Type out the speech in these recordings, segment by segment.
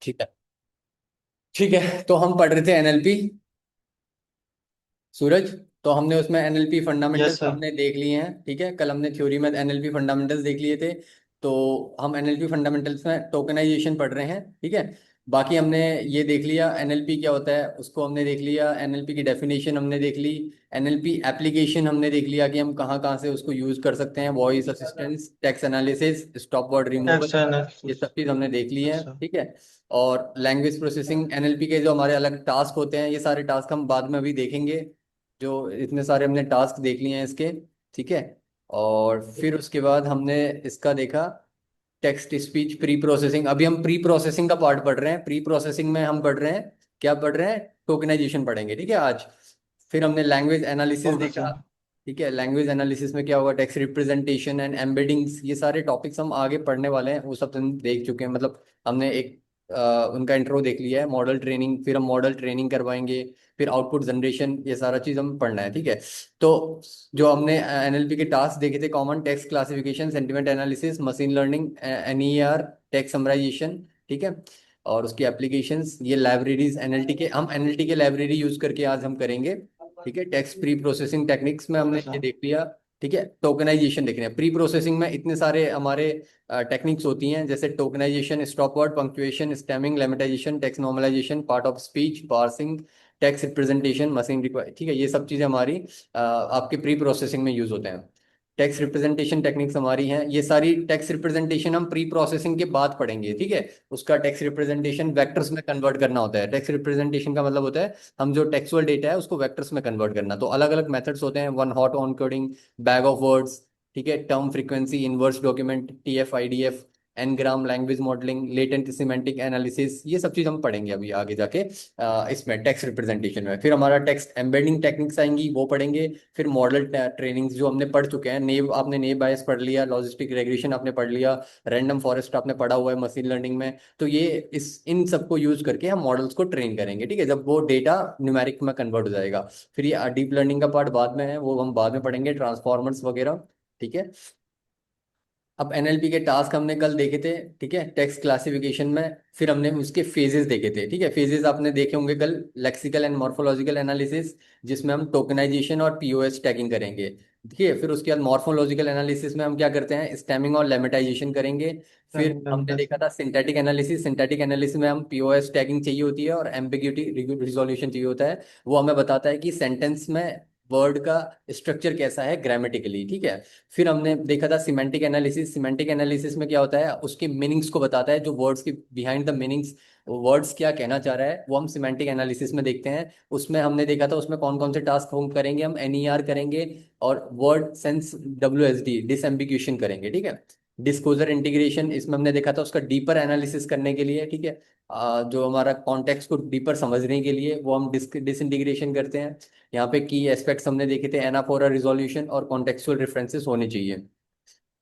ठीक है। ठीक है, तो हम पढ़ रहे थे एनएलपी, सूरज। तो हमने उसमें एनएलपी यस फंडामेंटल्स सर। हमने देख लिए हैं, ठीक है। कल हमने थ्योरी में एनएलपी फंडामेंटल्स देख लिए थे। तो हम एनएलपी फंडामेंटल्स में टोकनाइजेशन पढ़ रहे हैं, ठीक है। बाकी हमने ये देख लिया एनएलपी क्या होता है, उसको हमने देख लिया। एनएलपी की डेफिनेशन हमने देख ली। एनएलपी एप्लीकेशन हमने देख लिया कि हम कहाँ कहाँ से उसको यूज कर सकते हैं। Voice assistance, text analysis, stop word removal, ये एक्सटर्नल। सब चीज़ हमने देख ली है, अच्छा। ठीक है। और लैंग्वेज प्रोसेसिंग, एनएलपी के जो हमारे अलग टास्क होते हैं, ये सारे टास्क हम बाद में अभी देखेंगे। जो इतने सारे हमने टास्क देख लिए हैं इसके, ठीक है। और फिर उसके बाद हमने इसका देखा टेक्स्ट स्पीच प्री प्रोसेसिंग। अभी हम प्री प्रोसेसिंग का पार्ट पढ़ रहे हैं। प्री प्रोसेसिंग में हम पढ़ रहे हैं, क्या पढ़ रहे हैं, टोकनाइजेशन पढ़ेंगे, ठीक है आज। फिर हमने लैंग्वेज एनालिसिस ओके देखा, सर। ठीक है। लैंग्वेज एनालिसिस में क्या होगा, टेक्स्ट रिप्रेजेंटेशन एंड एम्बेडिंग्स, ये सारे टॉपिक्स हम आगे पढ़ने वाले हैं। वो सब हम देख चुके हैं, मतलब हमने एक उनका इंट्रो देख लिया है। मॉडल ट्रेनिंग, फिर हम मॉडल ट्रेनिंग करवाएंगे। फिर आउटपुट जनरेशन, ये सारा चीज हम पढ़ना है, ठीक है। तो जो हमने एनएलपी के टास्क देखे थे, common text classification, sentiment analysis, machine learning, NER, text summarisation, ठीक है। और उसकी एप्लीकेशंस, ये लाइब्रेरीज एनएलटी के, हम एनएलटी के लाइब्रेरी यूज करके आज हम करेंगे, ठीक है। टेक्स्ट प्री प्रोसेसिंग टेक्निक्स में हमने अच्छा। ये देख लिया, ठीक है। टोकनाइजेशन देख रहे हैं। प्री प्रोसेसिंग में इतने सारे हमारे टेक्निक्स होती हैं, जैसे tokenisation, stop word, punctuation, stemming, lemmatisation, text normalisation, part of speech, parsing, text representation, machine require, ठीक है। ये सब चीज़ें हमारी आपके प्री प्रोसेसिंग में यूज होते हैं। टेक्स्ट रिप्रेजेंटेशन टेक्निक्स हमारी हैं, ये सारी टेक्स्ट रिप्रेजेंटेशन हम प्री प्रोसेसिंग के बाद पढ़ेंगे, ठीक है। उसका टेक्स्ट रिप्रेजेंटेशन वेक्टर्स में कन्वर्ट करना होता है। टेक्स्ट रिप्रेजेंटेशन का मतलब होता है हम जो टेक्सुअल डेटा है उसको वेक्टर्स में कन्वर्ट करना। तो अलग अलग मेथड्स होते हैं, one hot encoding, bag of words, ठीक है, term frequency, inverse document, TF IDF, ngram, language modelling, latent semantic analysis, ये सब चीज हम पढ़ेंगे अभी आगे जाके इसमें टेक्स्ट रिप्रेजेंटेशन में। फिर हमारा टेक्स्ट एम्बेडिंग टेक्निक्स आएंगी, वो पढ़ेंगे। फिर मॉडल ट्रेनिंग्स जो हमने पढ़ चुके हैं, नेव, आपने नेव बायस पढ़ लिया, लॉजिस्टिक रेग्रेशन आपने पढ़ लिया, रैंडम फॉरेस्ट आपने पढ़ा हुआ है मशीन लर्निंग में। तो ये इस इन सबको यूज करके हम मॉडल्स को ट्रेन करेंगे, ठीक है, जब वो डेटा न्यूमेरिक में कन्वर्ट हो जाएगा। फिर ये डीप लर्निंग का पार्ट बाद में है, वो हम बाद में पढ़ेंगे, ट्रांसफॉर्मर्स वगैरह, ठीक है। अब एनएलपी के टास्क हमने कल देखे थे, ठीक है, टेक्स्ट क्लासिफिकेशन में। फिर हमने उसके फेजेस देखे थे, ठीक है। फेजेस आपने देखे होंगे कल, लेक्सिकल एंड मॉर्फोलॉजिकल एनालिसिस, जिसमें हम टोकनाइजेशन और पीओएस टैगिंग करेंगे, ठीक है। फिर उसके बाद मॉर्फोलॉजिकल एनालिसिस में हम क्या करते हैं, स्टेमिंग और लेमेटाइजेशन करेंगे। फिर हमने देखा था सिंथेटिक एनालिसिस। सिंथेटिक एनालिसिस में हम पीओएस टैगिंग चाहिए होती है और एम्बिग्यूटी रिजोल्यूशन चाहिए होता है। वो हमें बताता है कि सेंटेंस में वर्ड का स्ट्रक्चर कैसा है ग्रामेटिकली, ठीक है। फिर हमने देखा था सिमेंटिक एनालिसिस। सिमेंटिक एनालिसिस में क्या होता है, उसके मीनिंग्स को बताता है, जो वर्ड्स के बिहाइंड द मीनिंग्स, वर्ड्स क्या कहना चाह रहा है, वो हम सिमेंटिक एनालिसिस में देखते हैं। उसमें हमने देखा था उसमें कौन कौन से टास्क हम करेंगे, हम एनईआर करेंगे और वर्ड सेंस डब्ल्यूएसडी डिसएम्बिग्यूशन करेंगे, ठीक है। डिस्क्लोजर इंटीग्रेशन, इसमें हमने देखा था उसका डीपर एनालिसिस करने के लिए, ठीक है। जो हमारा कॉन्टेक्स्ट को डीपर समझने के लिए वो हम डिसइंटीग्रेशन करते हैं। यहाँ पे की एस्पेक्ट्स हमने देखे थे, एनाफोरा रिजोल्यूशन और कॉन्टेक्चुअल रेफरेंसेस होने चाहिए।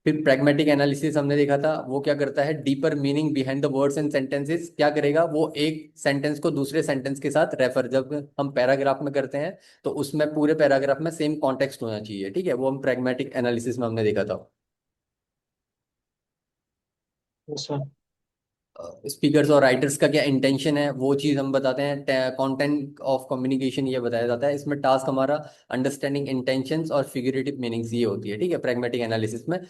फिर प्रैग्मेटिक एनालिसिस हमने देखा था, वो क्या करता है, deeper meaning behind the words and sentences क्या करेगा, वो एक सेंटेंस को दूसरे सेंटेंस के साथ रेफर, जब हम पैराग्राफ में करते हैं तो उसमें पूरे पैराग्राफ में सेम कॉन्टेक्स्ट होना चाहिए, ठीक है। वो हम प्रैग्मेटिक एनालिसिस में हमने देखा था। अच्छा। स्पीकर्स और राइटर्स का क्या इंटेंशन है, वो चीज़ हम बताते हैं। कंटेंट ऑफ कम्युनिकेशन ये बताया जाता है। इसमें टास्क हमारा अंडरस्टैंडिंग इंटेंशंस और फिगरेटिव मीनिंग्स ये होती है, ठीक है, प्रैग्मेटिक एनालिसिस में।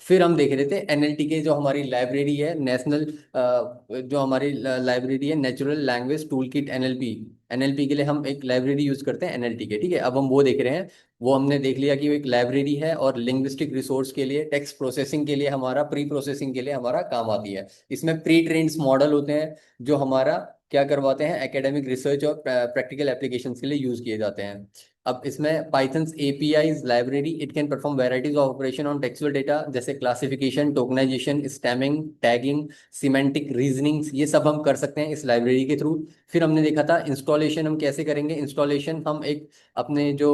फिर हम देख रहे थे एनएलटी के जो हमारी लाइब्रेरी है, नेशनल, जो हमारी लाइब्रेरी है, natural language tool kit NLP. NLP के लिए हम एक लाइब्रेरी यूज करते हैं एनएलटी के, ठीक है। अब हम वो देख रहे हैं। वो हमने देख लिया कि वो एक लाइब्रेरी है और लिंग्विस्टिक रिसोर्स के लिए, टेक्स्ट प्रोसेसिंग के लिए, हमारा प्री प्रोसेसिंग के लिए हमारा काम आती है। इसमें प्री ट्रेन्ड मॉडल होते हैं जो हमारा क्या करवाते हैं, एकेडमिक रिसर्च और प्रैक्टिकल एप्लीकेशंस के लिए यूज किए जाते हैं। अब इसमें Python's APIs library, it can perform varieties of operation on textual data, जैसे classification, tokenization, stemming, tagging, semantic reasonings, ये सब हम कर सकते हैं इस लाइब्रेरी के थ्रू। फिर हमने देखा था इंस्टॉलेशन हम कैसे करेंगे। इंस्टॉलेशन हम एक अपने जो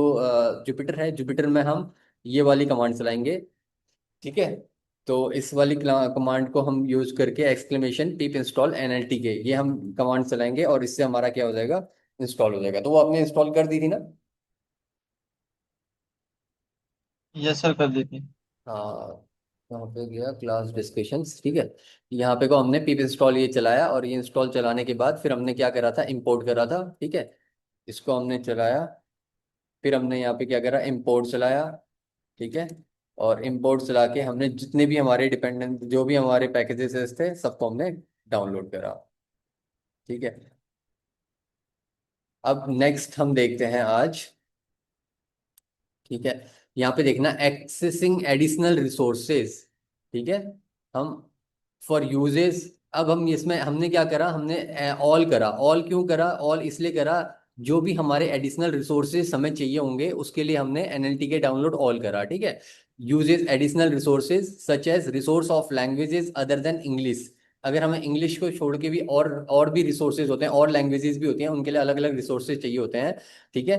जुपिटर है, जुपिटर में हम ये वाली कमांड चलाएंगे, ठीक है। तो इस वाली कमांड को हम यूज करके एक्सक्लेमेशन पिप इंस्टॉल एनएलटी के, ये हम कमांड चलाएंगे और इससे हमारा क्या हो जाएगा, इंस्टॉल हो जाएगा। तो वो आपने इंस्टॉल कर दी थी ना। यस सर, कर देती। हाँ। यहाँ पे गया क्लास डिस्कशंस, ठीक है। यहाँ पे को हमने पिप इंस्टॉल ये चलाया, और ये इंस्टॉल चलाने के बाद फिर हमने क्या करा था, इंपोर्ट करा था, ठीक है। इसको हमने चलाया, फिर हमने यहाँ पे क्या करा, इंपोर्ट चलाया, ठीक है। और इंपोर्ट चला के हमने जितने भी हमारे डिपेंडेंट, जो भी हमारे पैकेजेस थे, सबको हमने डाउनलोड करा, ठीक है। अब नेक्स्ट हम देखते हैं आज, ठीक है। यहाँ पे देखना एक्सेसिंग एडिशनल रिसोर्सेज, ठीक है। हम फॉर यूजेस, अब हम इसमें हमने क्या करा, हमने ऑल करा। ऑल क्यों करा, ऑल इसलिए करा, जो भी हमारे एडिशनल रिसोर्सेज हमें चाहिए होंगे उसके लिए हमने एनएलटी के डाउनलोड ऑल करा, ठीक है। Uses additional resources such as resource of languages other than English. अगर हमें इंग्लिश को छोड़ के भी और भी रिसोर्सेज होते हैं, और लैंग्वेजेस भी होती हैं, उनके लिए अलग अलग रिसोर्सेज चाहिए होते हैं, ठीक है।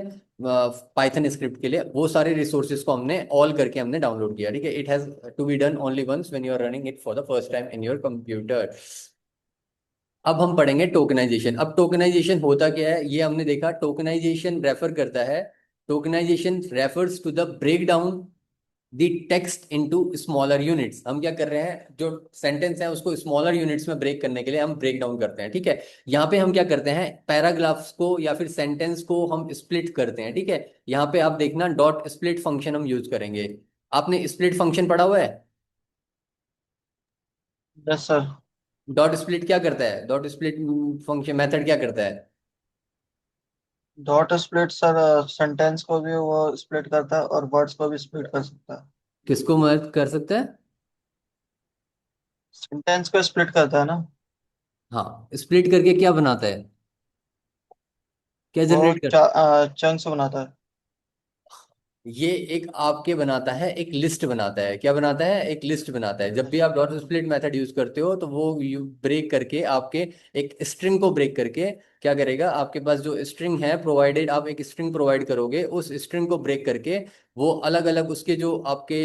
पाइथन स्क्रिप्ट के लिए वो सारे रिसोर्सेज को हमने ऑल करके हमने डाउनलोड किया, ठीक है। It has to be done only once when you are running it for the first time in your computer. अब हम पढ़ेंगे टोकनाइजेशन। अब टोकनाइजेशन होता क्या है, ये हमने देखा। टोकनाइजेशन रेफर करता है, tokenisation refers to the break down the text into smaller units. हम क्या कर रहे हैं, जो सेंटेंस है उसको स्मॉलर यूनिट्स में ब्रेक करने के लिए हम ब्रेक डाउन करते हैं, ठीक है। यहाँ पे हम क्या करते हैं, पैराग्राफ्स को या फिर सेंटेंस को हम स्प्लिट करते हैं, ठीक है। यहाँ पे आप देखना डॉट स्प्लिट फंक्शन हम यूज करेंगे। आपने स्प्लिट फंक्शन पढ़ा हुआ है? Yes sir. डॉट स्प्लिट क्या करता है, डॉट स्प्लिट फंक्शन मेथड क्या करता है? डॉट स्प्लिट सर सेंटेंस को भी वो स्प्लिट करता है और वर्ड्स को भी स्प्लिट कर सकता है। किसको मदद कर सकता है? सेंटेंस को स्प्लिट करता है ना। हाँ, स्प्लिट करके क्या बनाता है, क्या वो जनरेट करता है? चंक्स बनाता है। ये एक आपके बनाता है, एक लिस्ट बनाता है। क्या बनाता है, एक लिस्ट बनाता है। जब भी आप डॉट स्प्लिट मेथड यूज करते हो तो वो ब्रेक करके आपके एक स्ट्रिंग को ब्रेक करके क्या करेगा, आपके पास जो स्ट्रिंग है प्रोवाइडेड, आप एक स्ट्रिंग प्रोवाइड करोगे, उस स्ट्रिंग को ब्रेक करके वो अलग अलग उसके जो आपके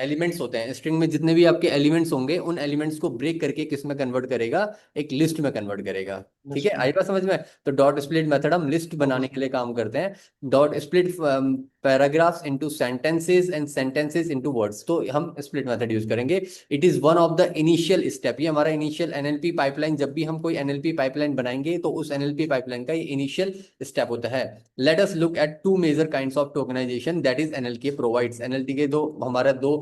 एलिमेंट्स होते हैं, स्ट्रिंग में जितने भी आपके एलिमेंट्स होंगे, उन एलिमेंट्स को ब्रेक करके किस में कन्वर्ट करेगा, एक लिस्ट में कन्वर्ट करेगा, ठीक है। लिस्ट में। आई बात समझ में? तो डॉट स्प्लिट मेथड हम लिस्ट बनाने के लिए काम करते हैं। Dot split paragraphs into sentences and sentences into words, तो हम स्प्लिट मेथड यूज करेंगे। It is one of the initial step, ये हमारा इनिशियल एनएलपी पाइपलाइन, जब भी हम कोई एनएलपी पाइपलाइन बनाएंगे तो उस एनएलपी पाइपलाइन का ये इनिशियल स्टेप होता है। Let us look at two major kinds of tokenization that is NLK provides. NLT के दो हमारा दो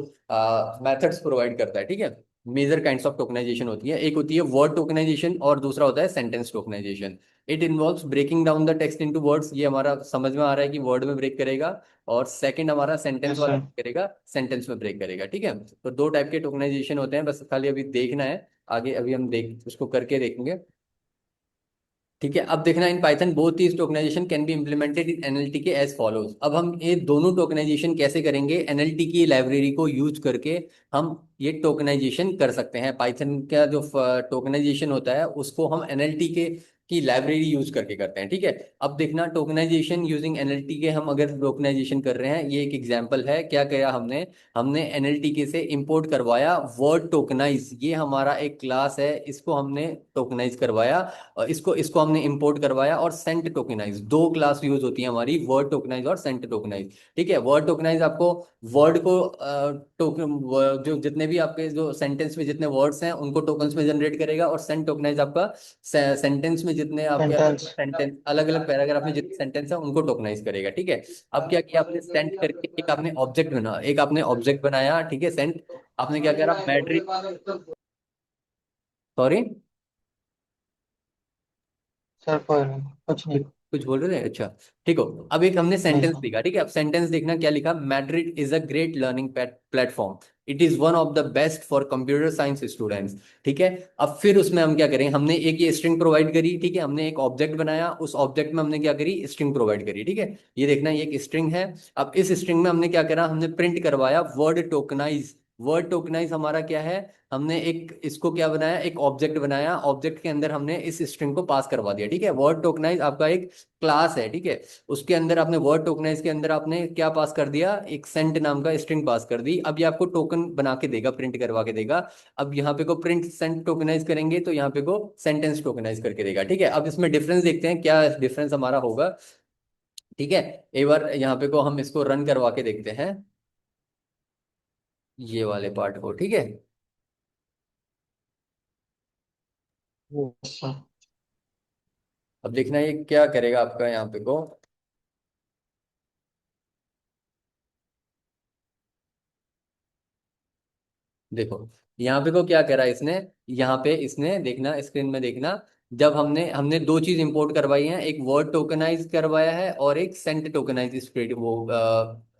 मेथड्स प्रोवाइड करता है, ठीक है। मेजर काइंड्स ऑफ टोकनाइजेशन होती है, एक होती है वर्ड टोकनाइजेशन और दूसरा होता है sentence tokenisation. It involves breaking down the text into words, ये हमारा समझ में आ रहा है कि वर्ड में ब्रेक करेगा। और सेकंड हमारा सेंटेंस यस वाला सर। ब्रेक करेगा, सेंटेंस में ब्रेक करेगा, ठीक है। तो दो टाइप के टोकनाइजेशन होते हैं, बस खाली अभी देखना है। आगे अभी हम देख उसको करके देखेंगे, ठीक है। अब देखना, in Python both these tokenisation can be implemented in NLTK as follows. अब हम ये दोनों टोकनाइजेशन कैसे करेंगे, एनएलटी की लाइब्रेरी को यूज करके हम ये टोकनाइजेशन कर सकते हैं। पाइथन का जो टोकनाइजेशन होता है उसको हम एनएलटी के की लाइब्रेरी यूज करके करते हैं, ठीक है। अब देखना, टोकनाइजेशन यूजिंग एनएलटी के, हम अगर टोकनाइजेशन कर रहे हैं, ये एक एग्जांपल है। क्या किया हमने, हमने एनएलटीके से इंपोर्ट करवाया वर्ड टोकनाइज, ये हमारा एक क्लास है, इसको हमने टोकनाइज करवाया, और इसको इसको हमने इंपोर्ट करवाया। और सेंट टोकेनाइज, दो क्लास यूज होती है हमारी, वर्ड टोकेनाइज और सेंट टोकेनाइज, ठीक है। वर्ड टोकेनाइज आपको वर्ड को टोकन, जो जितने भी आपके जो सेंटेंस में जितने वर्ड्स हैं उनको टोकन्स में जनरेट करेगा, और सेंट टोकेनाइज आपका सेंटेंस में जितने आपके सेंटेंस। सेंटेंस, अलग अलग पैराग्राफ में जितने सेंटेंस है उनको टोकनाइज करेगा, ठीक है। अब क्या किया आपने, सेंट करके एक आपने ऑब्जेक्ट बना, एक आपने ऑब्जेक्ट बनाया, ठीक है। सेंट, आपने क्या करा, मैट्रिक, सॉरी, सर कोई नहीं, कुछ कुछ नहीं। कुछ बोल रहे थे, अच्छा। ठीक हो, अब एक हमने नहीं सेंटेंस सर। लिखा, ठीक है। अब सेंटेंस देखना क्या लिखा, Madrid is a great learning platform, it is one of the best for computer science students, ठीक है। अब फिर उसमें हम क्या करें, हमने एक ये स्ट्रिंग प्रोवाइड करी, ठीक है। हमने एक ऑब्जेक्ट बनाया, उस ऑब्जेक्ट में हमने क्या करी, स्ट्रिंग प्रोवाइड करी, ठीक है। ये देखना, ये एक स्ट्रिंग है। अब इस स्ट्रिंग में हमने क्या करा, हमने प्रिंट करवाया वर्ड टोकनाइज। वर्ड टोकनाइज हमारा क्या है, हमने एक इसको क्या बनाया, एक ऑब्जेक्ट बनाया, ऑब्जेक्ट के अंदर हमने इस स्ट्रिंग को पास करवा दिया, ठीक है। वर्ड टोकनाइज आपका एक क्लास है, ठीक है। उसके अंदर आपने वर्ड टोकनाइज के अंदर आपने क्या पास कर दिया, एक सेंट नाम का स्ट्रिंग पास कर दी। अब ये आपको टोकन बना के देगा, प्रिंट करवा के देगा। अब यहाँ पे को प्रिंट सेंट टोकनाइज करेंगे तो यहाँ पे को सेंटेंस टोकनाइज करके देगा, ठीक है। अब इसमें डिफरेंस देखते हैं, क्या डिफरेंस हमारा होगा, ठीक है। एक बार यहाँ पे को हम इसको रन करवा के देखते हैं। ये वाले पार्ट को, ठीक है। Yes sir. अब देखना ये क्या करेगा आपका यहाँ पे को। देखो यहाँ पे को क्या करा इसने, यहाँ पे इसने देखना, स्क्रीन में देखना, जब हमने हमने दो चीज इंपोर्ट करवाई हैं, एक वर्ड टोकनाइज करवाया है और एक सेंट टोकनाइज स्प्रेड वो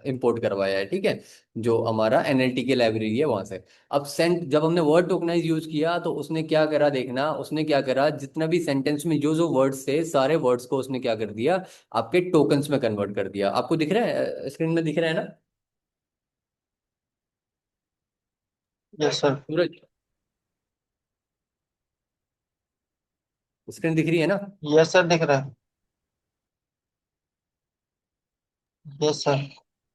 इंपोर्ट करवाया है, ठीक है, जो हमारा एनएलटी की लाइब्रेरी है वहां से। अब सेंट जब हमने वर्ड टोकनाइज यूज किया तो उसने क्या करा देखना, उसने क्या करा, जितना भी सेंटेंस में जो जो वर्ड्स थे सारे वर्ड्स को उसने क्या कर दिया, आपके टोकन्स में कन्वर्ट कर दिया। आपको दिख रहा है, स्क्रीन में दिख रहा है ना यस सर। सूरज, स्क्रीन दिख रही है ना। यस सर दिख रहा है। Yes sir.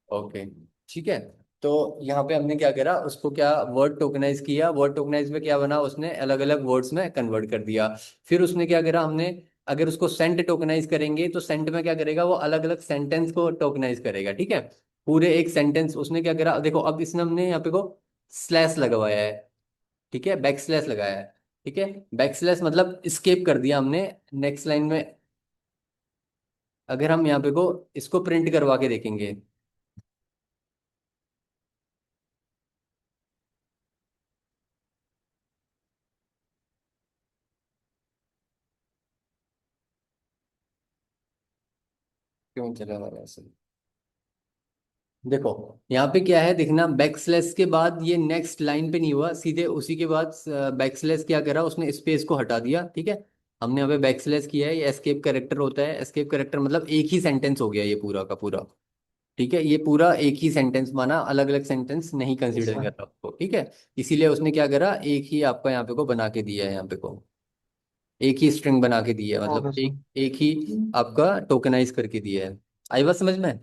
ओके, ठीक है। तो यहाँ पे हमने क्या करा, उसको क्या वर्ड टोकनाइज किया, वर्ड टोकनाइज में क्या बना, उसने अलग अलग वर्ड्स में कन्वर्ट कर दिया। फिर उसने क्या करा, हमने अगर उसको सेंट टोकनाइज करेंगे तो सेंट में क्या करेगा, वो अलग अलग सेंटेंस को टोकनाइज करेगा, ठीक है। पूरे एक सेंटेंस उसने क्या करा, देखो अब इसने हमने यहाँ पे को स्लैश लगवाया है, ठीक है, बैक स्लैश लगाया है, ठीक है। बैक स्लैश मतलब स्केप कर दिया हमने नेक्स्ट लाइन में। अगर हम यहाँ पे को इसको प्रिंट करवा के देखेंगे, क्यों चला हमारा ऐसे। देखो यहाँ पे क्या है देखना, बैक स्लैश के बाद ये नेक्स्ट लाइन पे नहीं हुआ, सीधे उसी के बाद बैक स्लैश क्या करा, उसने स्पेस को हटा दिया, ठीक है। हमने यहाँ पे बैक स्लैश किया है, ये एस्केप करेक्टर होता है, एस्केप करेक्टर मतलब एक ही सेंटेंस हो गया ये पूरा का पूरा, ठीक है। ये पूरा एक ही सेंटेंस माना, अलग अलग सेंटेंस नहीं यस कंसीडर कर सर। रहा उसको, ठीक है। इसीलिए उसने क्या करा, एक ही आपका यहाँ पे को बना के दिया है, यहाँ पे को एक ही स्ट्रिंग बना के दिया है, मतलब ओके सर। एक एक ही आपका टोकनाइज करके दिया है। आई बात समझ में।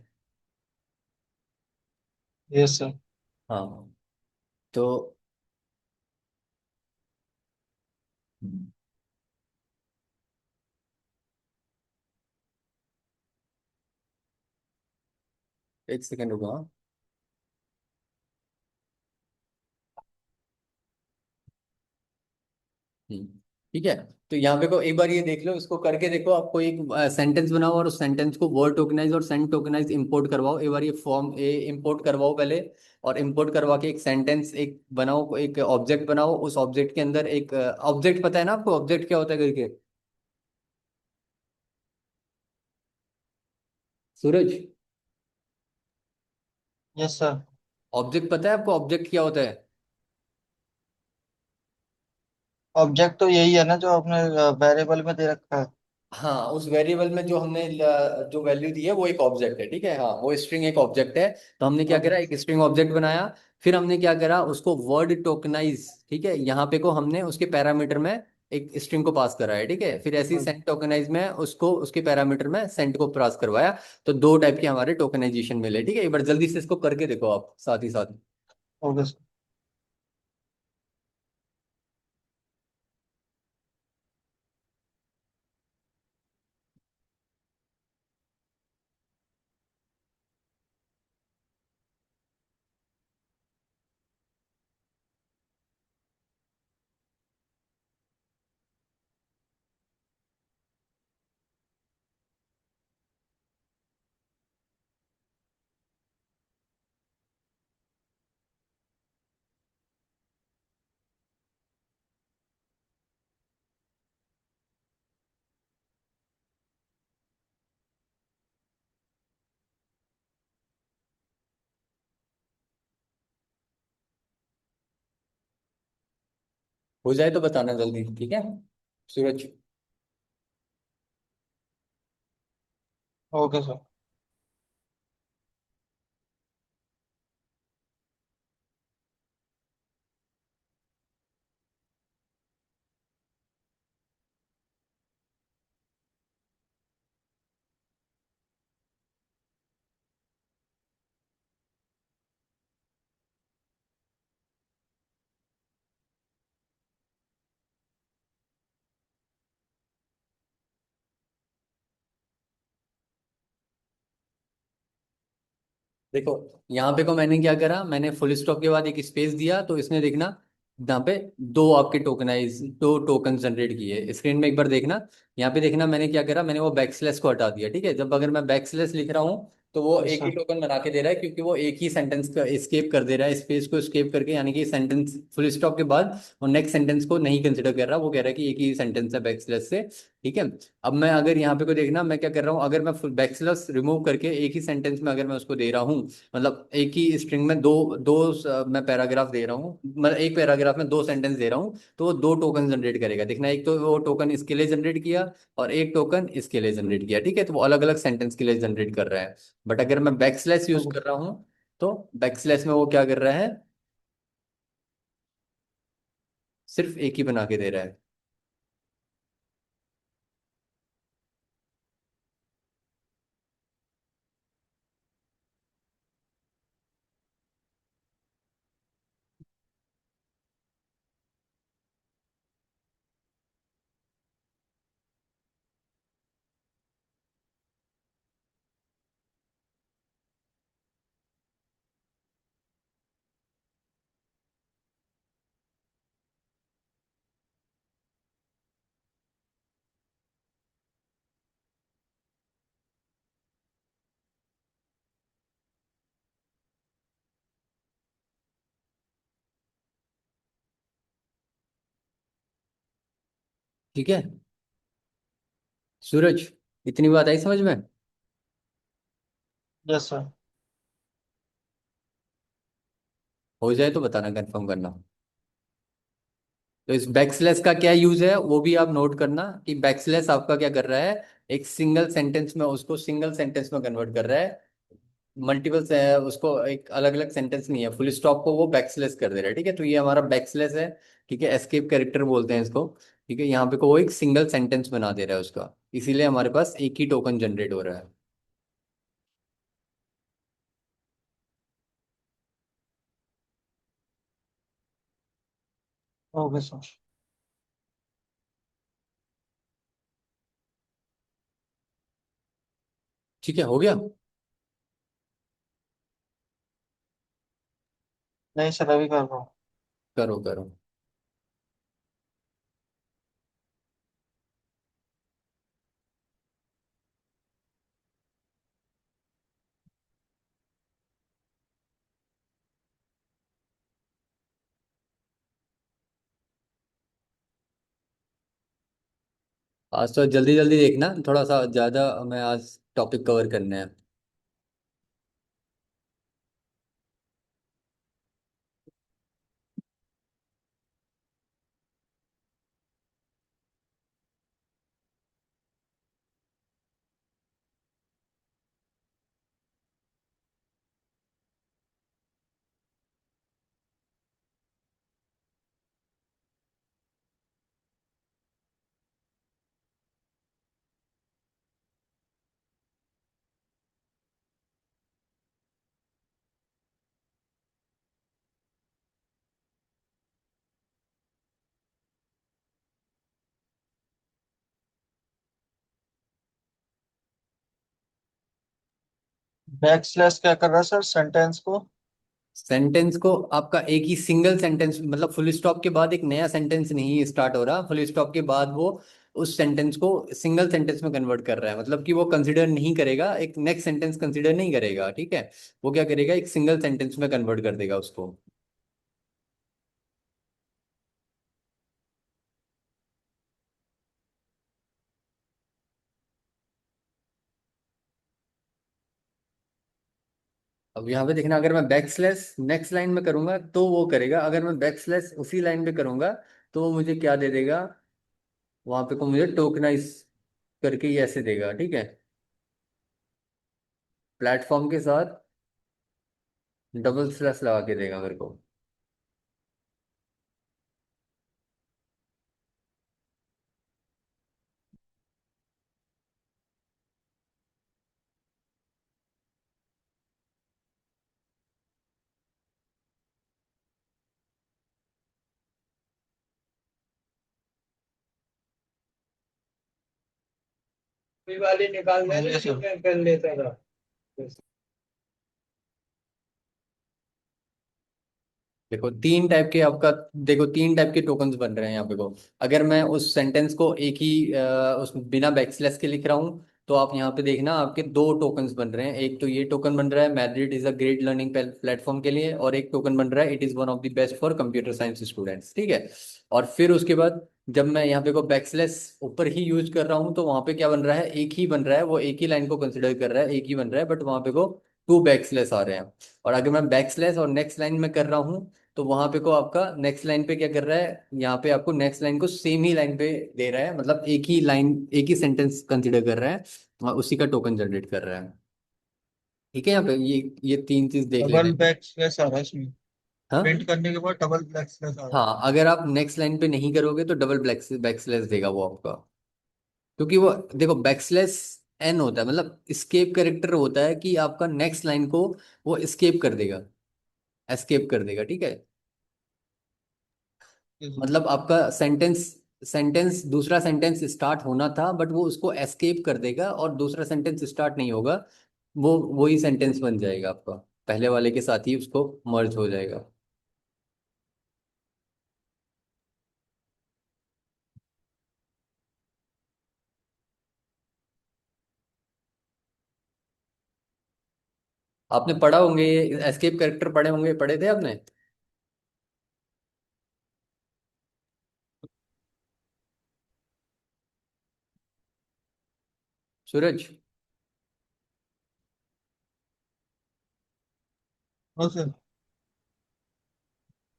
Yes sir. हाँ, तो एक सेकंड रुको, हाँ। हम्म, ठीक है। तो यहाँ पे को एक बार ये देख लो, इसको करके देखो, आपको एक सेंटेंस बनाओ और उस सेंटेंस को वर्ड टोकनाइज और सेंट टोकनाइज इंपोर्ट करवाओ, एक बार ये फॉर्म ए इंपोर्ट करवाओ पहले। और इंपोर्ट करवा के एक सेंटेंस एक बनाओ, एक ऑब्जेक्ट बनाओ, उस ऑब्जेक्ट के अंदर एक ऑब्जेक्ट, पता है ना आपको ऑब्जेक्ट क्या होता है करके, सूरज। Yes sir. ऑब्जेक्ट पता है आपको, ऑब्जेक्ट क्या होता है। ऑब्जेक्ट तो यही है ना जो आपने वेरिएबल में दे रखा है। हाँ, उस वेरिएबल में जो हमने जो वैल्यू दी है वो एक ऑब्जेक्ट है, ठीक है, हाँ वो स्ट्रिंग एक ऑब्जेक्ट है। तो हमने क्या ओके। करा, एक स्ट्रिंग ऑब्जेक्ट बनाया। फिर हमने क्या करा, उसको वर्ड टोकनाइज, ठीक है, यहाँ पे को हमने उसके पैरामीटर में एक स्ट्रिंग को पास करा है, ठीक है। फिर ऐसे ही सेंट टोकनाइज में उसको उसके पैरामीटर में सेंट को पास करवाया। तो दो टाइप के हमारे टोकनाइजेशन मिले, ठीक है। एक बार जल्दी से इसको करके देखो आप साथ ही साथ। Okay sir. हो जाए तो बताना जल्दी, ठीक है सूरज। Okay sir. देखो यहाँ पे को मैंने क्या करा, मैंने फुल स्टॉप के बाद एक स्पेस दिया, तो इसने देखना यहाँ पे दो आपके टोकनाइज दो टोकन जनरेट किए। स्क्रीन में एक बार देखना, यहाँ पे देखना मैंने क्या करा, मैंने वो बैकस्लैश को हटा दिया। ठीक है, जब अगर मैं बैकस्लैश लिख रहा हूँ तो वो यस एक ही सर। टोकन बना के दे रहा है, क्योंकि वो एक ही सेंटेंस का स्केप कर दे रहा है, स्पेस को स्केप करके, यानी कि सेंटेंस फुल स्टॉप के बाद और नेक्स्ट सेंटेंस को नहीं कंसिडर कर रहा, वो कह रहा है कि एक ही सेंटेंस है बैकस्लैश से। ठीक है। अब मैं अगर यहाँ पे को देखना मैं क्या कर रहा हूँ, अगर मैं फुल बैकस्लैश रिमूव करके एक ही सेंटेंस में अगर मैं उसको दे रहा हूँ, मतलब एक ही स्ट्रिंग में दो दो मैं पैराग्राफ दे रहा हूँ, मतलब एक पैराग्राफ में दो सेंटेंस दे रहा हूँ, तो वो दो टोकन जनरेट करेगा। देखना, एक तो वो टोकन इसके लिए जनरेट किया और एक टोकन इसके लिए जनरेट किया। ठीक है, तो वो अलग अलग सेंटेंस के लिए जनरेट कर रहा है। बट अगर मैं बैकस्लैश यूज कर रहा हूँ तो बैकस्लैश में वो क्या कर रहा है, सिर्फ एक ही बना के दे रहा है। ठीक है सूरज, इतनी बात आई समझ में? Yes sir. हो जाए तो बताना, कंफर्म करना। तो इस बैकस्लैश का क्या यूज है वो भी आप नोट करना, कि बैकस्लैश आपका क्या कर रहा है, एक सिंगल सेंटेंस में उसको सिंगल सेंटेंस में कन्वर्ट कर रहा है। मल्टीपल से उसको एक अलग अलग सेंटेंस नहीं है, फुल स्टॉप को वो बैकस्लैश कर दे रहा है। ठीक है, तो ये हमारा बैकस्लैश है। ठीक है, एस्केप कैरेक्टर बोलते हैं इसको। ठीक है, यहाँ पे को वो एक सिंगल सेंटेंस बना दे रहा है उसका, इसीलिए हमारे पास एक ही टोकन जनरेट हो रहा है। Okay sir. ठीक है, हो गया। नहीं सर, अभी कर रहा हूँ। करो करो। आज तो जल्दी जल्दी देखना, थोड़ा सा ज्यादा मैं आज टॉपिक कवर करने हैं। बैक स्लैश क्या कर रहा है सर, सेंटेंस को? सेंटेंस को आपका एक ही सिंगल सेंटेंस, मतलब फुल स्टॉप के बाद एक नया सेंटेंस नहीं स्टार्ट हो रहा, फुल स्टॉप के बाद वो उस सेंटेंस को सिंगल सेंटेंस में कन्वर्ट कर रहा है, मतलब कि वो कंसिडर नहीं करेगा, एक नेक्स्ट सेंटेंस कंसिडर नहीं करेगा। ठीक है, वो क्या करेगा, एक सिंगल सेंटेंस में कन्वर्ट कर देगा उसको। अब यहाँ पे देखना, अगर मैं बैक स्लैश नेक्स्ट लाइन में करूंगा तो वो करेगा, अगर मैं बैक स्लैश उसी लाइन पे करूंगा तो वो मुझे क्या दे देगा, वहां पे को मुझे टोकनाइज करके ये ऐसे देगा। ठीक है, प्लेटफॉर्म के साथ डबल स्लैश लगा के देगा मेरे को। कोई वाले निकाल हाँ देना जी जो सर। मैं कर लेता था। देखो तीन टाइप के आपका, देखो तीन टाइप के टोकन्स बन रहे हैं यहाँ पे को। अगर मैं उस सेंटेंस को एक ही उस बिना बैकस्लैश के लिख रहा हूँ, तो आप यहाँ पे देखना आपके दो टोकन्स बन रहे हैं। एक तो ये टोकन बन रहा है Madrid is a great learning platform के लिए, और एक टोकन बन रहा है it is one of the best for computer science students, ठीक है। और फिर उसके बाद जब मैं यहाँ पे को बैकस्लैश ऊपर ही यूज कर रहा हूँ, तो वहां पे क्या बन रहा है, एक ही बन रहा है, वो एक ही लाइन को कंसिडर कर रहा है, एक ही बन रहा है, बट वहां पे को टू बैकस्लैश आ रहे हैं। और अगर मैं बैकस्लैश और नेक्स्ट लाइन में कर रहा हूँ, तो वहां पे को आपका नेक्स्ट लाइन पे क्या कर रहा है, यहाँ पे आपको नेक्स्ट लाइन को सेम ही लाइन पे दे रहा है, मतलब एक ही लाइन एक ही सेंटेंस कंसीडर कर रहा है और उसी का टोकन जनरेट कर रहा है। ठीक है, यहाँ पे ये तीन चीज देख लेना डबल है। बैक स्लैश आ रहा है इसमें। हाँ। प्रिंट करने के बाद डबल बैक स्लैश आ रहा है। हाँ, अगर आप नेक्स्ट लाइन पे नहीं करोगे तो डबल बैकस्लैश देगा वो आपका। क्योंकि वो देखो बैकस्लैश एन होता है, मतलब स्केप करेक्टर होता है कि आपका नेक्स्ट लाइन को वो स्केप कर देगा, एस्केप कर देगा, ठीक है। मतलब आपका सेंटेंस सेंटेंस दूसरा सेंटेंस स्टार्ट होना था, बट वो उसको एस्केप कर देगा और दूसरा सेंटेंस स्टार्ट नहीं होगा, वो वही सेंटेंस बन जाएगा आपका, पहले वाले के साथ ही उसको मर्ज हो जाएगा। आपने पढ़ा होंगे ये एस्केप कैरेक्टर, पढ़े होंगे, पढ़े थे आपने? सूरज। हाँ सर।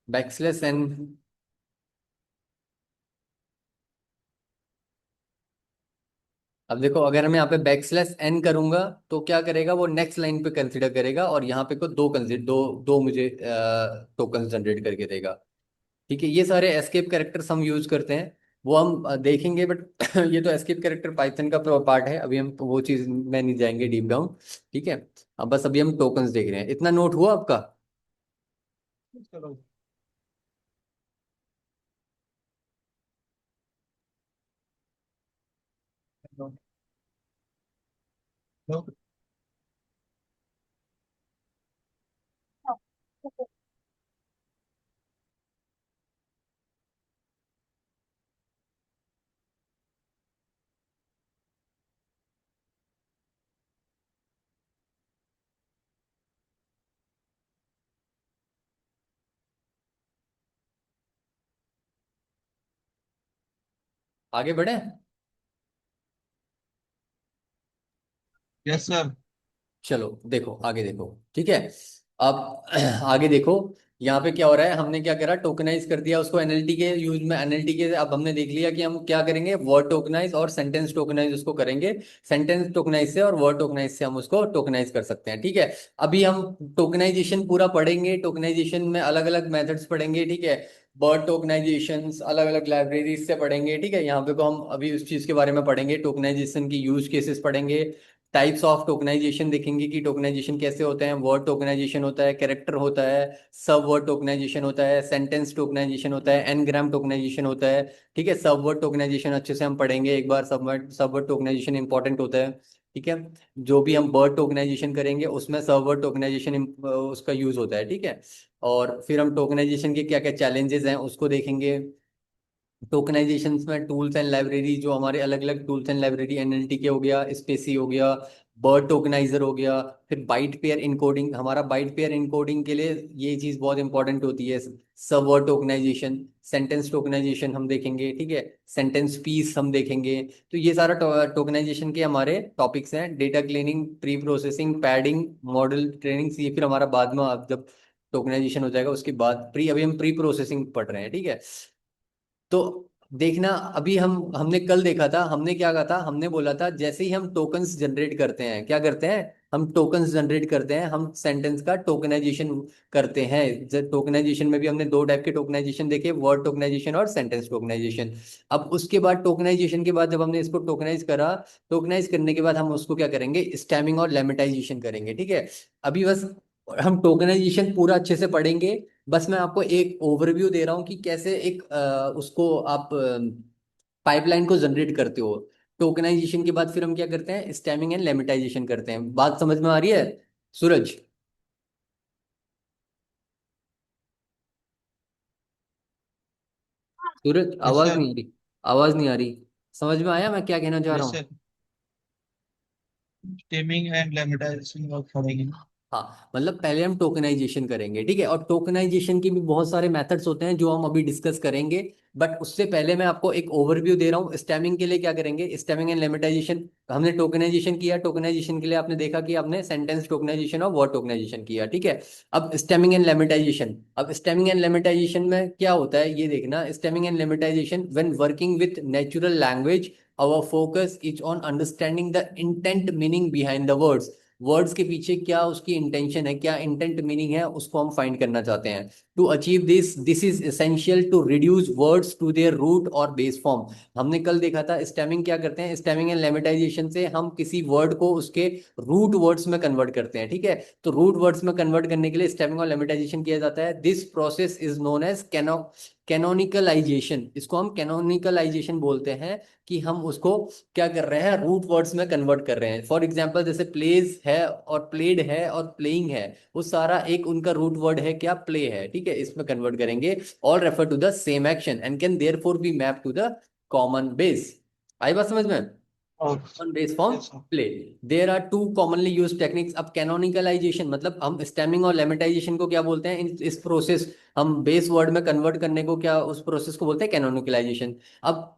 Backslash N. अब देखो अगर मैं यहाँ पे बैकस्लैश एन करूंगा, तो क्या करेगा वो नेक्स्ट लाइन पे कंसिडर करेगा और यहाँ पे को दो कंसिडर दो दो मुझे टोकन जनरेट करके देगा। ठीक है, ये सारे एस्केप कैरेक्टर्स हम यूज करते हैं, वो हम देखेंगे, बट ये तो एस्केप कैरेक्टर पाइथन का पार्ट है, अभी हम वो चीज में नहीं जाएंगे डीप डाउन। ठीक है, अब बस अभी हम टोकन्स देख रहे हैं, इतना नोट हुआ आपका? चलो। चलो। चलो। आगे बढ़े? Yes sir. चलो देखो आगे देखो। ठीक है, अब आगे देखो, यहाँ पे क्या हो रहा है, हमने क्या करा, टोकनाइज कर दिया उसको एनएलटी के यूज में, एनएलटी के अब हमने देख लिया कि हम क्या करेंगे, वर्ड टोकनाइज और सेंटेंस टोकनाइज उसको करेंगे। सेंटेंस टोकनाइज से और वर्ड टोकनाइज से हम उसको टोकनाइज कर सकते हैं, ठीक है। अभी हम टोकनाइजेशन पूरा पढ़ेंगे, टोकनाइजेशन में अलग अलग मेथड्स पढ़ेंगे, ठीक है। वर्ड टोकनाइजेशन अलग अलग लाइब्रेरीज से पढ़ेंगे, ठीक है। यहाँ पे को हम अभी उस चीज के बारे में पढ़ेंगे, टोकनाइजेशन की यूज केसेस पढ़ेंगे, टाइप्स ऑफ टोकनाइजेशन देखेंगे कि टोकनाइजेशन कैसे होते हैं, वर्ड टोकनाइजेशन होता है, कैरेक्टर होता है, सब वर्ड टोकनाइजेशन होता है, सेंटेंस टोकनाइजेशन होता है, एनग्राम टोकनाइजेशन होता है। ठीक है, सब वर्ड टोकनाइजेशन अच्छे से हम पढ़ेंगे एक बार, सब वर्ड टोकनाइजेशन इंपॉर्टेंट होता है, ठीक है। जो भी हम वर्ड टोकनाइजेशन करेंगे उसमें सब वर्ड टोकनाइजेशन उसका यूज होता है, ठीक है। और फिर हम टोकनाइजेशन के क्या क्या चैलेंजेस हैं उसको देखेंगे। टोकनाइजेशंस में टूल्स एंड लाइब्रेरी, जो हमारे अलग अलग टूल्स एंड लाइब्रेरी, एनएलटीके हो गया, स्पेसी हो गया, बर्ड टोकनाइजर हो गया, फिर बाइट पेयर इनकोडिंग, हमारा बाइट पेयर इनकोडिंग के लिए ये चीज बहुत इंपॉर्टेंट होती है। सब वर्ड टोकनाइजेशन, सेंटेंस टोकनाइजेशन हम देखेंगे, ठीक है। सेंटेंस पीस हम देखेंगे। तो ये सारा टोकनाइजेशन के हमारे टॉपिक्स हैं, data cleaning, pre processing, padding, model training, ये फिर हमारा बाद में, अब जब टोकनाइजेशन हो जाएगा उसके बाद प्री, अभी हम प्री प्रोसेसिंग पढ़ रहे हैं, ठीक है। तो देखना, अभी हमने कल देखा था, हमने क्या कहा था, हमने बोला था जैसे ही हम टोकन्स जनरेट करते हैं, क्या करते हैं, हम टोकन्स जनरेट करते हैं, हम सेंटेंस का टोकनाइजेशन करते हैं। टोकनाइजेशन में भी हमने दो टाइप के टोकनाइजेशन देखे, वर्ड टोकनाइजेशन और सेंटेंस टोकनाइजेशन। अब उसके बाद टोकनाइजेशन के बाद जब हमने इसको टोकनाइज करा, टोकनाइज करने के बाद हम उसको क्या करेंगे, स्टैमिंग और लेमेटाइजेशन करेंगे, ठीक है। अभी बस हम टोकनाइजेशन पूरा अच्छे से पढ़ेंगे, बस मैं आपको एक ओवरव्यू दे रहा हूँ कि कैसे एक उसको आप पाइपलाइन को जनरेट करते हो। टोकनाइजेशन के बाद फिर हम क्या करते हैं, स्टैमिंग एंड लेमेटाइजेशन करते हैं। बात समझ में आ रही है सूरज? सूरज, आवाज जैसे नहीं आ रही, आवाज नहीं आ रही। समझ में आया मैं क्या कहना चाह रहा हूँ? जैसे स्टेमिंग एंड लेमेटाइजेशन वर्क करेंगे। हाँ, मतलब पहले हम टोकनाइजेशन करेंगे, ठीक है, और टोकनाइजेशन की भी बहुत सारे मेथड्स होते हैं जो हम अभी डिस्कस करेंगे। बट उससे पहले मैं आपको एक ओवरव्यू दे रहा हूँ। स्टेमिंग के लिए क्या करेंगे, स्टेमिंग एंड लेमेटाइजेशन। हमने टोकनाइजेशन किया, टोकनाइजेशन के लिए आपने देखा कि आपने सेंटेंस टोकनाइजेशन और वर्ड टोकनाइजेशन किया, ठीक है। अब स्टेमिंग एंड लेमेटाइजेशन, अब स्टेमिंग एंड लेमेटाइजेशन में क्या होता है ये देखना। Stemming and lemmatization when working with natural language, our focus is on understanding the intent meaning behind the words. Words के पीछे क्या उसकी इंटेंशन है, क्या इंटेंट मीनिंग है, उसको हम फाइंड करना चाहते हैं। To achieve this is essential to reduce words to their root और बेस फॉर्म। हमने कल देखा था स्टेमिंग क्या करते हैं, स्टेमिंग एंड लेमेटाइजेशन से हम किसी वर्ड को उसके रूट वर्ड्स में कन्वर्ट करते हैं, ठीक है। तो रूट वर्ड्स में कन्वर्ट करने के लिए स्टेमिंग और लेमेटाइजेशन किया जाता है। This process is known as canonicalization. इसको हम कैनोनिकलाइजेशन बोलते हैं, कि हम उसको क्या कर रहे हैं, रूट वर्ड्स में कन्वर्ट कर रहे हैं। फॉर एग्जाम्पल जैसे प्लेज है और प्लेड है और प्लेइंग है, वो सारा एक उनका रूट वर्ड है क्या, प्ले है, ठीक है, इसमें कन्वर्ट करेंगे। All refer to the same action and can therefore be map to the common base. आई बात समझ में? और कॉमन बेस फॉर्म जैसा play. There are two commonly use techniques. अब कैनोनिकलाइजेशन मतलब हम स्टेमिंग और लेमेटाइजेशन को क्या बोलते हैं, इस प्रोसेस, हम बेस वर्ड में कन्वर्ट करने को क्या, उस प्रोसेस को बोलते हैं कैनोनिकलाइजेशन। अब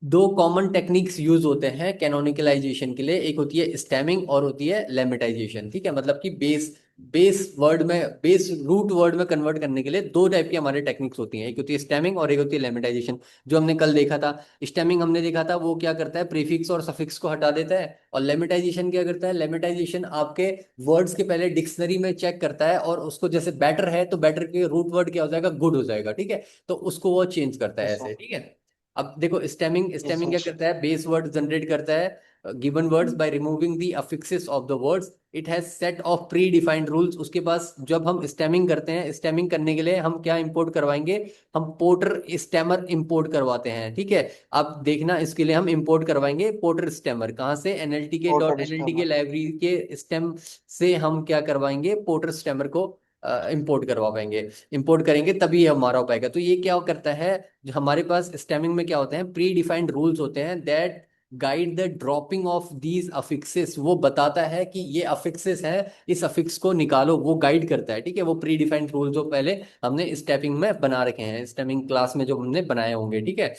दो कॉमन टेक्निक्स यूज होते हैं कैनोनिकलाइजेशन के लिए, एक होती है स्टेमिंग और होती है लेमेटाइजेशन, ठीक है। मतलब कि बेस बेस वर्ड में, बेस रूट वर्ड में कन्वर्ट करने के लिए दो टाइप की हमारी टेक्निक्स होती हैं, एक होती है स्टेमिंग और एक होती है लेमेटाइजेशन, जो हमने कल देखा था। स्टेमिंग हमने देखा था वो क्या करता है, प्रीफिक्स और सफिक्स को हटा देता है। और लेमेटाइजेशन क्या करता है, लेमेटाइजेशन आपके वर्ड्स के पहले डिक्शनरी में चेक करता है, और उसको जैसे बैटर है तो बैटर के रूट वर्ड क्या हो जाएगा, गुड हो जाएगा, ठीक है। तो उसको वो चेंज करता है जैसा ऐसे, ठीक है। अब देखो स्टेमिंग, स्टेमिंग जैसा क्या करता है, बेस वर्ड जनरेट करता है given words by removing the affixes of the words. It has set of pre defined rules. उसके पास जब हम स्टेमिंग करते हैं, स्टेमिंग करने के लिए हम क्या इंपोर्ट करवाएंगे, हम पोर्टर स्टेमर इंपोर्ट करवाते हैं, ठीक है। अब देखना इसके लिए हम इंपोर्ट करवाएंगे पोर्टर स्टेमर, कहाँ से, एनएलटी के डॉट पोर्टर एनएलटी के स्टैमर। लाइब्रेरी के स्टेम से हम क्या करवाएंगे, पोर्टर स्टेमर को इंपोर्ट करवा पाएंगे। इंपोर्ट करेंगे तभी ये हमारा हो पाएगा। तो ये क्या करता है, जो हमारे पास स्टेमिंग में क्या होते हैं, प्री डिफाइंड रूल्स होते हैं that guide the dropping of these affixes. वो बताता है कि ये अफिक्सेस है, इस अफिक्स को निकालो, वो गाइड करता है, ठीक है। वो प्री डिफाइंड रूल जो पहले हमने स्टेपिंग में बना रखे हैं, स्टेमिंग क्लास में जो हमने बनाए होंगे, ठीक है।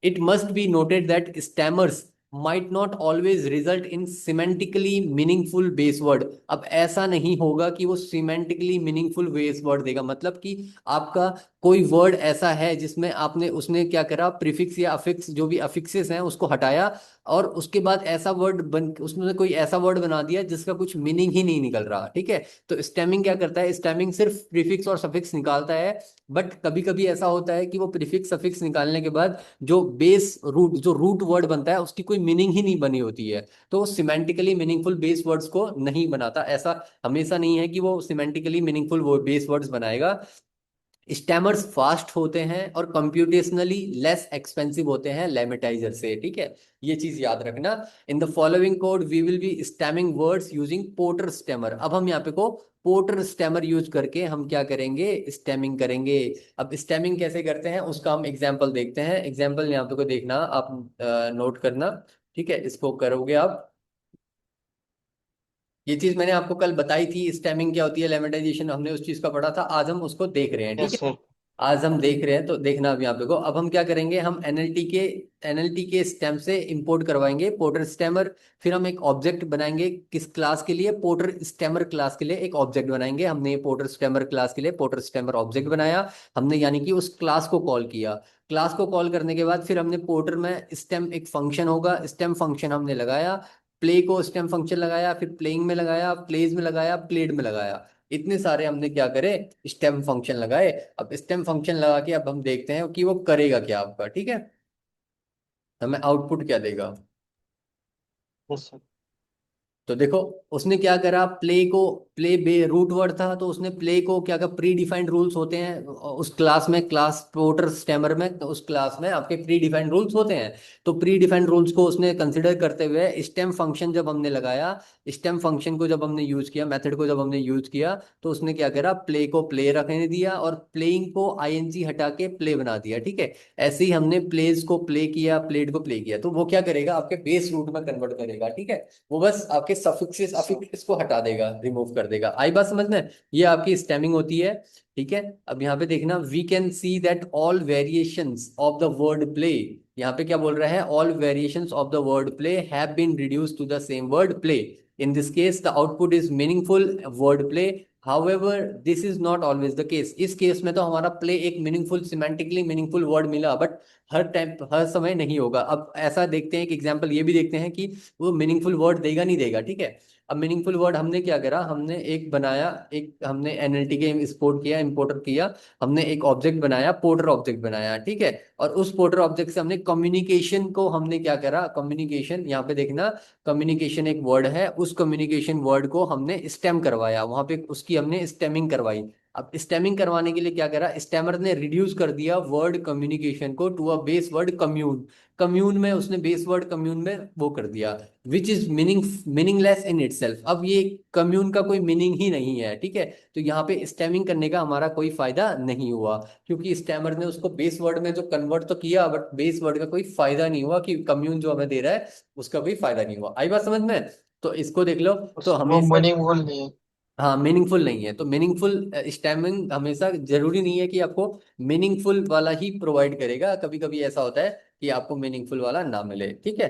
It must be noted that stemmers might not always result in semantically meaningful base word. अब ऐसा नहीं होगा कि वो सिमेंटिकली मीनिंगफुल बेस वर्ड देगा, मतलब कि आपका कोई वर्ड ऐसा है जिसमें आपने, उसने क्या करा, प्रीफिक्स या अफिक्स, जो भी अफिक्सेस हैं उसको हटाया, और उसके बाद ऐसा वर्ड बन, उसने कोई ऐसा वर्ड बना दिया जिसका कुछ मीनिंग ही नहीं निकल रहा, ठीक है। तो स्टेमिंग क्या करता है, स्टेमिंग सिर्फ प्रीफिक्स और सफिक्स निकालता है। बट कभी कभी ऐसा होता है कि वो प्रीफिक्स सफिक्स निकालने के बाद जो बेस रूट, जो रूट वर्ड बनता है उसकी कोई मीनिंग ही नहीं बनी होती है, तो सिमेंटिकली मीनिंगफुल बेस वर्ड्स को नहीं बनाता। ऐसा हमेशा नहीं है कि वो सिमेंटिकली मीनिंगफुल बेस वर्ड्स बनाएगा। स्टैमर्स फास्ट होते हैं और कंप्यूटेशनली लेस एक्सपेंसिव होते हैं लेमेटाइजर से, ठीक है। ये चीज याद रखना। In the following code we will be stemming words using Porter stemmer. अब हम यहाँ पे को पोर्टर स्टैमर यूज करके हम क्या करेंगे, स्टैमिंग करेंगे। अब स्टैमिंग कैसे करते हैं उसका हम एग्जाम्पल देखते हैं। एग्जाम्पल यहाँ पे को देखना, आप नोट करना, ठीक है, इसको करोगे आप। ये चीज मैंने आपको कल बताई थी, स्टेमिंग क्या होती है, लेमेटाइजेशन, हमने उस चीज का पढ़ा था, आज हम उसको देख रहे हैं, ठीक यस है। सर। आज हम देख रहे हैं तो देखना अब यहाँ पे को। अब हम क्या करेंगे, हम एनएलटी के स्टेम से इंपोर्ट करवाएंगे पोर्टर स्टेमर। फिर हम एक ऑब्जेक्ट बनाएंगे किस क्लास के लिए, पोर्टर स्टेमर क्लास के लिए एक ऑब्जेक्ट बनाएंगे। हमने ये पोर्टर स्टेमर क्लास के लिए पोर्टर स्टेमर ऑब्जेक्ट बनाया, हमने यानी कि उस क्लास को कॉल किया। क्लास को कॉल करने के बाद फिर हमने पोर्टर में स्टेम, एक फंक्शन होगा, स्टेम फंक्शन हमने लगाया। प्ले को स्टेम फंक्शन लगाया, फिर प्लेइंग में लगाया, प्लेज में लगाया, प्लेड में लगाया। इतने सारे हमने क्या करे, स्टेम फंक्शन लगाए। अब स्टेम फंक्शन लगा के अब हम देखते हैं कि वो करेगा क्या आपका, ठीक है, हमें आउटपुट क्या देगा। Yes sir. तो देखो उसने क्या करा, प्ले को, प्ले बे रूट वर्ड था तो उसने प्ले को क्या कहा, प्री डिफाइंड रूल्स होते हैं उस क्लास में, क्लास पोर्टर स्टेमर में, तो उस क्लास में आपके प्री डिफाइंड रूल्स होते हैं। तो प्री डिफाइंड रूल्स को उसने कंसिडर करते हुए स्टेम फंक्शन जब हमने लगाया, स्टेम फंक्शन को जब हमने यूज किया, मेथड को जब हमने यूज किया, तो उसने क्या करा, प्ले को प्ले रखने दिया और प्लेइंग को आईएनजी हटा के प्ले बना दिया। ठीक है, ऐसे ही हमने प्लेज को प्ले किया, प्लेड को प्ले किया, तो वो क्या करेगा, आपके बेस रूट में कन्वर्ट करेगा। ठीक है, वो बस आपके सफिक्सेस अफिक्स को हटा देगा, रिमूव कर देगा। आई बात समझ में? ये आपकी स्टेमिंग होती है। ठीक है, अब यहाँ पे देखना, we can see that all variations of the word play, यहाँ पे क्या बोल रहा है, all variations of the word play have been reduced to the same word play. In this case the output is meaningful word play. However this is not always the case, इस case में तो हमारा play एक meaningful, semantically meaningful word मिला, but हर time हर समय नहीं होगा। अब ऐसा देखते हैं, एक एग्जांपल ये भी देखते हैं कि वो मीनिंगफुल वर्ड देगा नहीं देगा। ठीक है, अब मीनिंगफुल वर्ड हमने क्या करा, हमने एक बनाया, एक हमने एनएलटी के एक्सपोर्ट किया, इंपोर्टर किया, हमने एक ऑब्जेक्ट बनाया, पोर्टर ऑब्जेक्ट बनाया। ठीक है, और उस पोर्टर ऑब्जेक्ट से हमने कम्युनिकेशन को हमने क्या करा, कम्युनिकेशन, यहाँ पे देखना, कम्युनिकेशन एक वर्ड है, उस कम्युनिकेशन वर्ड को हमने स्टेम करवाया, वहां पे उसकी हमने स्टेमिंग करवाई। अब स्टेमिंग करवाने के लिए क्या करा, स्टेमर ने रिड्यूस कर दिया वर्ड कम्युनिकेशन को to a base word commune. Commune में उसने बेस वर्ड कम्यून में वो कर दिया, which is meaningless in itself. अब ये कम्यून का कोई मीनिंग ही नहीं है। ठीक है, तो यहाँ पे स्टेमिंग करने का हमारा कोई फायदा नहीं हुआ, क्योंकि स्टेमर ने उसको बेस वर्ड में जो कन्वर्ट तो किया, बट बेस वर्ड का कोई फायदा नहीं हुआ, कि कम्यून जो हमें दे रहा है उसका कोई फायदा नहीं हुआ। आई बात समझ में? तो इसको देख लो। तो वो हमेशा, मीनिंगफुल नहीं है। हाँ मीनिंगफुल नहीं है, तो मीनिंगफुल स्टेमिंग हमेशा जरूरी नहीं है कि आपको मीनिंगफुल वाला ही प्रोवाइड करेगा, कभी कभी ऐसा होता है कि आपको मीनिंगफुल वाला ना मिले। ठीक है।